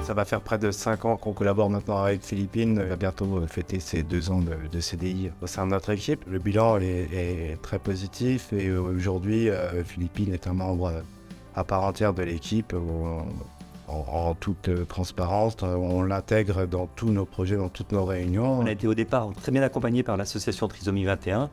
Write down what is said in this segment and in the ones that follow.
Ça va faire près de 5 ans qu'on collabore maintenant avec Philippine. On va bientôt fêter ses 2 ans de CDI au sein de notre équipe. Le bilan est très positif et aujourd'hui, Philippine est un membre à part entière de l'équipe. En toute transparence, on l'intègre dans tous nos projets, dans toutes nos réunions. On a été au départ très bien accompagné par l'association Trisomie 21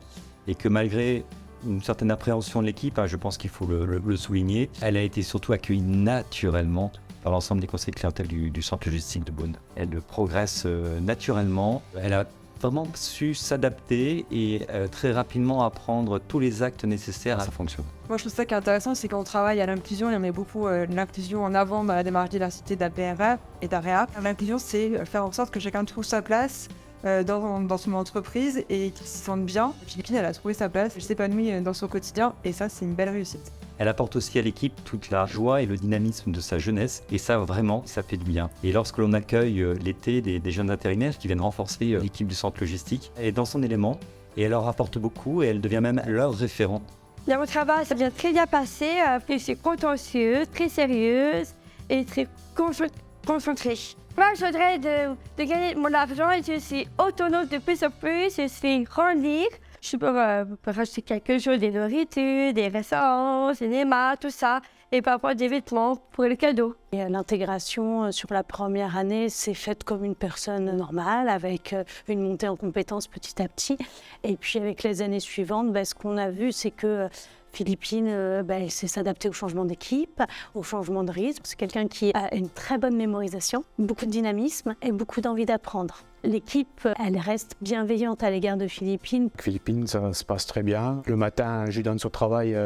et que malgré une certaine appréhension de l'équipe, je pense qu'il faut le souligner, elle a été surtout accueillie naturellement par l'ensemble des conseillers de clientèle du centre logistique de Beaune. Elle progresse naturellement, elle a vraiment su s'adapter et très rapidement apprendre tous les actes nécessaires à sa fonction. Moi, je trouve ça qui est intéressant, c'est qu'on travaille à l'inclusion et on met beaucoup l'inclusion en avant dans la démarche diversité d'APRA et d'AREA. L'inclusion, c'est faire en sorte que chacun trouve sa place dans son entreprise et qu'il s'y sente bien. Philippine, elle a trouvé sa place, elle s'épanouit dans son quotidien et ça, c'est une belle réussite. Elle apporte aussi à l'équipe toute la joie et le dynamisme de sa jeunesse et ça, vraiment, ça fait du bien. Et lorsque l'on accueille l'été des jeunes intérimaires qui viennent renforcer l'équipe du centre logistique, elle est dans son élément et elle leur apporte beaucoup et elle devient même leur référent. Dans mon travail, ça vient très bien passer. Je suis contentieuse, très sérieuse et très concentrée. Moi, je voudrais de gagner mon argent et je suis autonome de plus en plus. Je suis grandir. Je peux acheter quelque chose, des nourritures, des restaurants, cinéma, tout ça. Et parfois des vêtements pour les cadeaux. Et l'intégration sur la première année s'est faite comme une personne normale, avec une montée en compétences petit à petit. Et puis avec les années suivantes, ce qu'on a vu, c'est que Philippine elle sait s'adapter au changement d'équipe, au changement de rythme. C'est quelqu'un qui a une très bonne mémorisation, beaucoup de dynamisme et beaucoup d'envie d'apprendre. L'équipe, elle reste bienveillante à l'égard de Philippine. Philippine, ça se passe très bien. Le matin, je lui donne son travail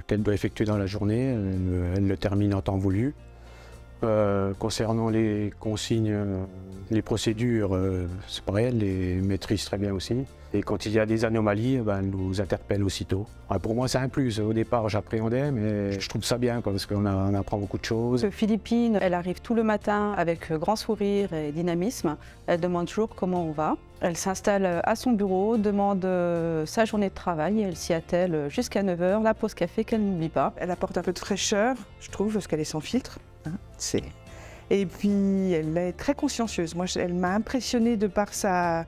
qu'elle doit effectuer dans la journée. Elle le termine en temps voulu. Concernant les consignes, les procédures, c'est pareil, elle les maîtrise très bien aussi. Et quand il y a des anomalies, elle nous interpelle aussitôt. Pour moi, c'est un plus. Au départ, j'appréhendais, mais je trouve ça bien parce qu'on apprend beaucoup de choses. Philippine, elle arrive tout le matin avec grand sourire et dynamisme. Elle demande toujours comment on va. Elle s'installe à son bureau, demande sa journée de travail et elle s'y attelle jusqu'à 9h, la pause café qu'elle n'oublie pas. Elle apporte un peu de fraîcheur, je trouve, parce qu'elle est sans filtre. Et puis, elle est très consciencieuse. Moi, elle m'a impressionnée de par sa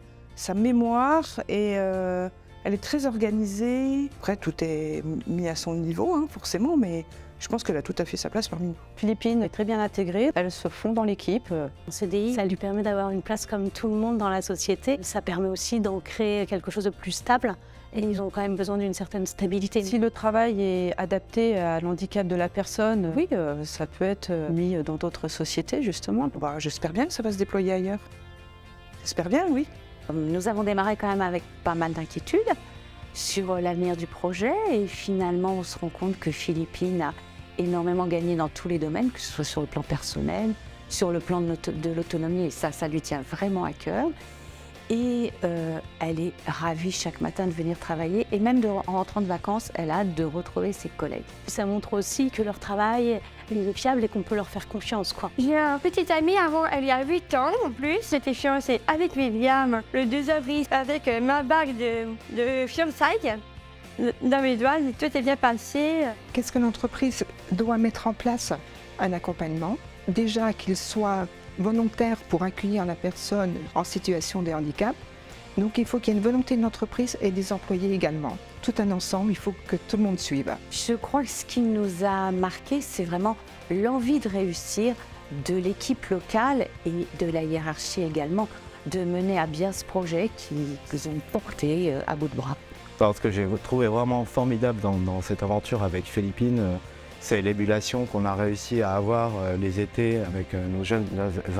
mémoire et elle est très organisée. Après, tout est mis à son niveau, forcément, mais je pense qu'elle a tout à fait sa place parmi nous. Philippine est très bien intégrée, elle se fond dans l'équipe. En CDI, ça lui permet d'avoir une place comme tout le monde dans la société. Ça permet aussi d'en créer quelque chose de plus stable. Et ils ont quand même besoin d'une certaine stabilité. Si le travail est adapté à l'handicap de la personne, oui, ça peut être mis dans d'autres sociétés, justement. J'espère bien que ça va se déployer ailleurs. J'espère bien, oui. Nous avons démarré quand même avec pas mal d'inquiétudes sur l'avenir du projet et finalement on se rend compte que Philippine a énormément gagné dans tous les domaines, que ce soit sur le plan personnel, sur le plan de l'autonomie et ça lui tient vraiment à cœur. Et elle est ravie chaque matin de venir travailler et même en rentrant de vacances, elle a hâte de retrouver ses collègues. Ça montre aussi que leur travail est fiable et qu'on peut leur faire confiance, J'ai un petit ami avant, elle y a 8 ans en plus. J'étais fiancée avec William le 2 avril avec ma bague de fiançailles dans mes doigts. Tout est bien passé. Qu'est-ce que l'entreprise doit mettre en place? Un accompagnement, déjà qu'il soit volontaire pour accueillir la personne en situation de handicap. Donc il faut qu'il y ait une volonté de l'entreprise et des employés également. Tout un ensemble, il faut que tout le monde suive. Je crois que ce qui nous a marqué, c'est vraiment l'envie de réussir de l'équipe locale et de la hiérarchie également, de mener à bien ce projet qu'ils ont porté à bout de bras. Ce que j'ai trouvé vraiment formidable dans cette aventure avec Philippine, c'est l'émulation qu'on a réussi à avoir les étés avec nos jeunes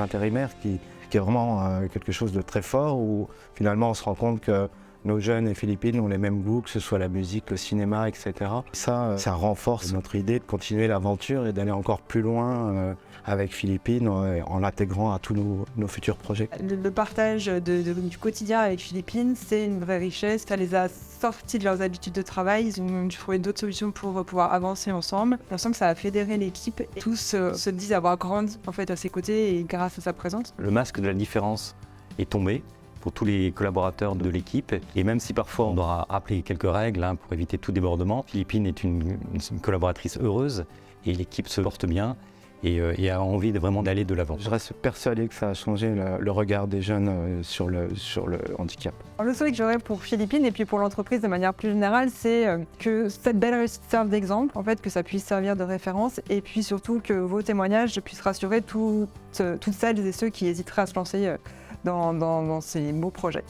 intérimaires qui est vraiment quelque chose de très fort où finalement on se rend compte que nos jeunes et Philippines ont les mêmes goûts, que ce soit la musique, le cinéma, etc. Ça renforce notre idée de continuer l'aventure et d'aller encore plus loin avec Philippine en l'intégrant à tous nos futurs projets. Le partage du quotidien avec Philippine, c'est une vraie richesse. Ça les a sortis de leurs habitudes de travail. Ils ont trouvé d'autres solutions pour pouvoir avancer ensemble. On sent que ça a fédéré l'équipe. Tous se disent avoir grandi en fait, à ses côtés et grâce à sa présence. Le masque de la différence est tombé pour tous les collaborateurs de l'équipe. Et même si parfois on doit rappeler quelques règles pour éviter tout débordement, Philippine est une collaboratrice heureuse et l'équipe se porte bien. et a envie vraiment d'aller de l'avant. Je reste persuadé que ça a changé le regard des jeunes sur le handicap. Le souhait que j'aurais pour Philippine et puis pour l'entreprise de manière plus générale, c'est que cette belle réussite serve d'exemple, en fait, que ça puisse servir de référence et puis surtout que vos témoignages puissent rassurer toutes celles et ceux qui hésiteraient à se lancer dans ces beaux projets.